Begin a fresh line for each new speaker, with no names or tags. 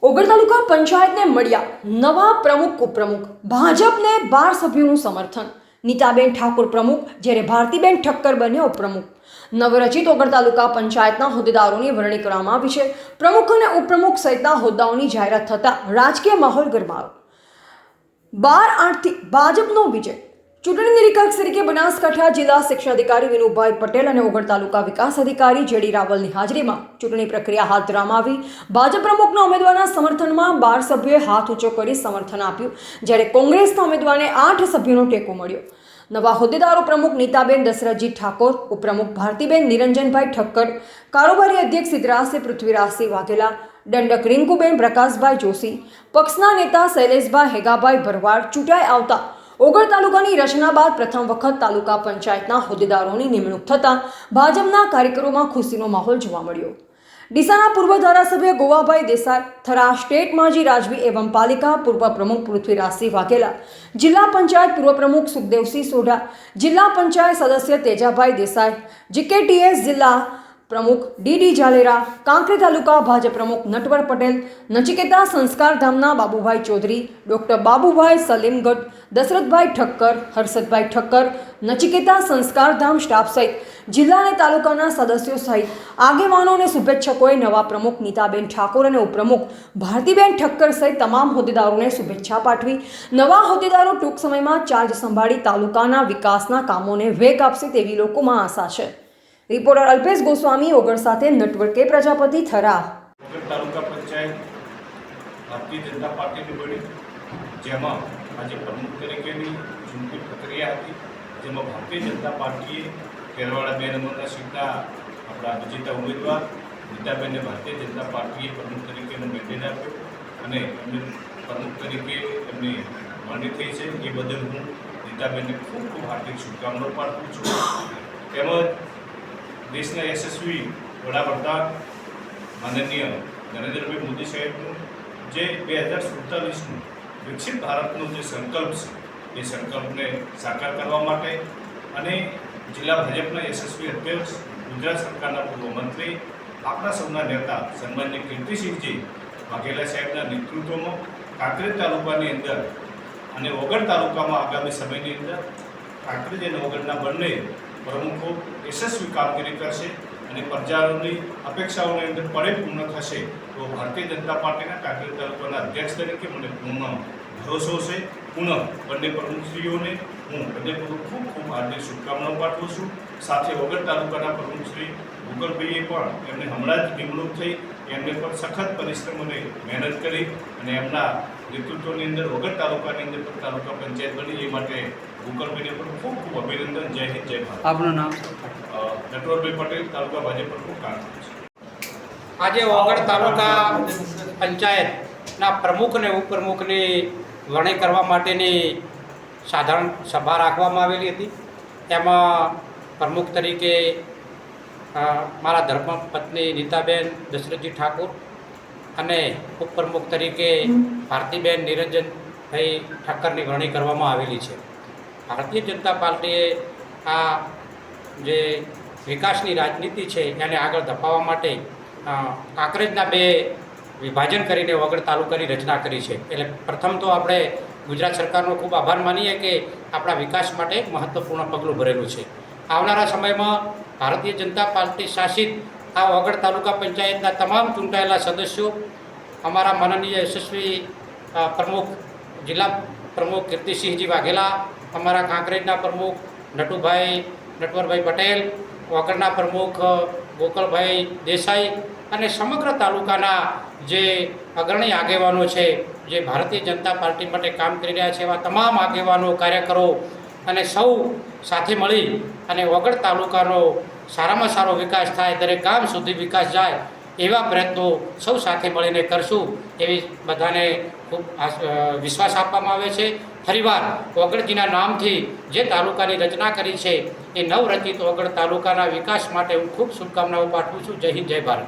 ઓગળ તાલુકા પંચાયતને મળ્યા નવા પ્રમુખ ઉપપ્રમુખ, ભાજપને 12 સભ્યોનું સમર્થન, નીતાબેન ઠાકોર પ્રમુખ જ્યારે ભારતીબેન ઠક્કર બન્યા ઉપપ્રમુખ। નવરચિત ઓગળ તાલુકા પંચાયતના હોદ્દેદારોની વરણી કરવામાં આવી છે। પ્રમુખ અને ઉપપ્રમુખ સહિતના હોદ્દાઓની જાહેરાત થતાં રાજકીય માહોલ ગરમાયો। 12-8થી ભાજપનો વિજય। ચૂંટણી નિરીક્ષક તરીકે બનાસકાંઠા જિલ્લા શિક્ષણાધિકારી વિનુભાઈ પટેલ અને ઓગળ તાલુકા વિકાસ અધિકારી જેડી રાવલની હાજરીમાં ચૂંટણી પ્રક્રિયા હાથ ધરવામાં આવી। ભાજપ પ્રમુખના ઉમેદવારના સમર્થનમાં 12 સભ્યોએ હાથ ઊંચો કરી સમર્થન આપ્યું, જ્યારે કોંગ્રેસના ઉમેદવારને 8 સભ્યોનો ટેકો મળ્યો। નવા હોદ્દેદારો પ્રમુખ નીતાબેન દશરથજી ઠાકોર, ઉપપ્રમુખ ભારતીબેન નિરંજનભાઈ ઠક્કર, કારોબારી અધ્યક્ષ સિદ્ધરાજસિંહ પૃથ્વીરાજસિંહ વાઘેલા, દંડક રિંકુબેન પ્રકાશભાઈ જોશી, પક્ષના નેતા શૈલેષભાઈ હેગાભાઈ ભરવાડ ચૂંટાઈ આવતા ઓગળ તાલુકાની રચના બાદ પ્રથમ વખત તાલુકા પંચાયતના હોદ્દેદારોની નિમણૂક થતાં ભાજપના કાર્યકરોમાં ખુશીનો માહોલ જોવા મળ્યો। ડીસાના પૂર્વ ધારાસભ્ય ગોવાભાઈ દેસાઈ, થરા સ્ટેટ માજી રાજવી એવં પાલિકા પૂર્વ પ્રમુખ પૃથ્વીરાજસિંહ વાઘેલા, જિલ્લા પંચાયત પૂર્વ પ્રમુખ સુખદેવસિંહ સોઢા, જિલ્લા પંચાયત સદસ્ય તેજાભાઈ દેસાઈ, જીકેટીએસ જિલ્લા પ્રમુખ ડીડી ઝાલેરા, કાંકરેજ તાલુકા ભાજપ પ્રમુખ નટવર પટેલ, નચિકેતા સંસ્કાર ધામના બાબુભાઈ ચૌધરી, ડોક્ટર બાબુભાઈ સલીમગઢ, દશરથભાઈ ઠક્કર, હર્ષદભાઈ ઠક્કર, નચિકેતા સંસ્કાર ધામ સ્ટાફ સહિત જિલ્લા અને તાલુકાના સદસ્યો સહિત આગેવાનો અને શુભેચ્છકોએ નવા પ્રમુખ નીતાબેન ઠાકોર અને ઉપપ્રમુખ ભારતીબેન ઠક્કર સહિત તમામ હોદ્દેદારોને શુભેચ્છા પાઠવી। નવા હોદ્દેદારો ટૂંક સમયમાં ચાર્જ સંભાળી તાલુકાના વિકાસના કામોને વેગ આપશે તેવી લોકોમાં આશા છે। રિપોર્ટર અલ્પેશ ગોસ્વામી, ઓગળ સાથે નટવર કે પ્રજાપતિ, થરા।
ઓગળ તાલુકા પંચાયત ભારતીય જનતા પાર્ટીની બની, જેમાં આજે પ્રમુખ તરીકેની ચૂંટણી પ્રક્રિયા હતી, જેમાં ભારતીય જનતા પાર્ટીએ કેરવાડા 2 નંબરના સીટના આપણા વિજેતા ઉમેદવાર નીતાબેનને ભારતીય જનતા પાર્ટીએ પ્રમુખ તરીકેનો મેન્ડેટ આપ્યો અને એમને પ્રમુખ તરીકે એમની વરણી થઈ છે। એ બદલ હું નીતાબેનને ખૂબ ખૂબ હાર્દિક શુભકામનાઓ પાઠવું છું। તેમજ દેશના યશસ્વી વડાપ્રધાન માનનીય નરેન્દ્રભાઈ મોદી સાહેબનું જે 2047નું વિકસિત ભારતનો જે સંકલ્પ છે, એ સંકલ્પને સાકાર કરવા માટે અને જિલ્લા ભાજપના યશસ્વી અધ્યક્ષ, ગુજરાત સરકારના પૂર્વ મંત્રી, આપણા સૌના નેતા સન્માનીય કીર્તિસિંહજી વાઘેલા સાહેબના નેતૃત્વમાં કાંકરેજ તાલુકાની અંદર અને ઓગળ તાલુકામાં આગામી સમયની અંદર કાંકરેજ અને ઓગળના બંને પ્રમુખો યશસ્વી કામગીરી કરશે અને પ્રજાની અપેક્ષાઓની અંદર પરિપૂર્ણ થશે તો ભારતીય જનતા પાર્ટીના કાંકરેજ તાલુકાના અધ્યક્ષ તરીકે મને પૂર્ણ ભરોસો છે। પુનઃ બંને પ્રમુખશ્રીઓને હું હૃદયપૂર્વક ખૂબ ખૂબ હાર્દિક શુભકામનાઓ પાઠવું છું। સાથે ઓગળ તાલુકાના પ્રમુખશ્રી ભૂગલભાઈએ પણ એમને હમણાં જ નિમણૂક થઈ, એમને પણ સખત પરિશ્રમ અને મહેનત કરી અને એમના નેતૃત્વની અંદર ઓગળ તાલુકાની અંદર પણ તાલુકા પંચાયત બની, એ માટે ભૂગલભાઈને પણ ખૂબ ખૂબ અભિનંદન। જય હિન્દ, જય ભારત।
આપનું નામ?
નટવરભાઈ પટેલ, તાલુકા ભાજપ પ્રમુખ, કાંકરેજ।
આજે ઓગળ તાલુકા પંચાયતના પ્રમુખ અને ઉપપ્રમુખની વરણી કરવા માટેની સાધારણ સભા રાખવામાં આવેલી હતી। એમાં પ્રમુખ તરીકે મારા ધર્મપત્ની નીતાબેન દશરથજી ઠાકોર અને ઉપપ્રમુખ તરીકે ભારતીબેન નિરંજનભાઈ ઠક્કરની વરણી કરવામાં આવેલી છે। ભારતીય જનતા પાર્ટીએ આ જે વિકાસની રાજનીતિ છે એને આગળ ધપાવવા માટે કાંકરેજના 2 વિભાજન કરીને ઓગળ તાલુકાની રચના કરી છે। એટલે પ્રથમ તો આપણે ગુજરાત સરકારનો ખૂબ આભાર માનીએ કે આપણા વિકાસ માટે મહત્ત્વપૂર્ણ પગલું ભરેલું છે। આવનારા સમયમાં ભારતીય જનતા પાર્ટી શાસિત આ ઓગળ તાલુકા પંચાયતના તમામ ચૂંટાયેલા સદસ્યો, અમારા માનનીય યશસ્વી પ્રમુખ જિલ્લા પ્રમુખ કીર્તિસિંહજી વાઘેલા, અમારા કાંકરેજના પ્રમુખ નટવરભાઈ પટેલ, ઓગળના પ્રમુખ ગોકળભાઈ દેસાઈ અને સમગ્ર તાલુકાના જે અગ્રણી આગેવાનો છે, જે ભારતીય જનતા પાર્ટી માટે કામ કરી રહ્યા છે, એવા તમામ આગેવાનો, કાર્યકરો અને સૌ સાથે મળી અને ઓગળ તાલુકાનો સારામાં સારો વિકાસ થાય, દરેક ગામ સુધી વિકાસ જાય એવા પ્રયત્નો સૌ સાથે મળીને કરશું એવી બધાને ખૂબ વિશ્વાસ આપવામાં આવે છે। ફરીવાર ઓગળજીના નામથી જે તાલુકાની રચના કરી છે એ નવરચિત ઓગળ તાલુકાના વિકાસ માટે હું ખૂબ શુભકામનાઓ પાઠવું છું। જય હિન્દ, જય ભારત।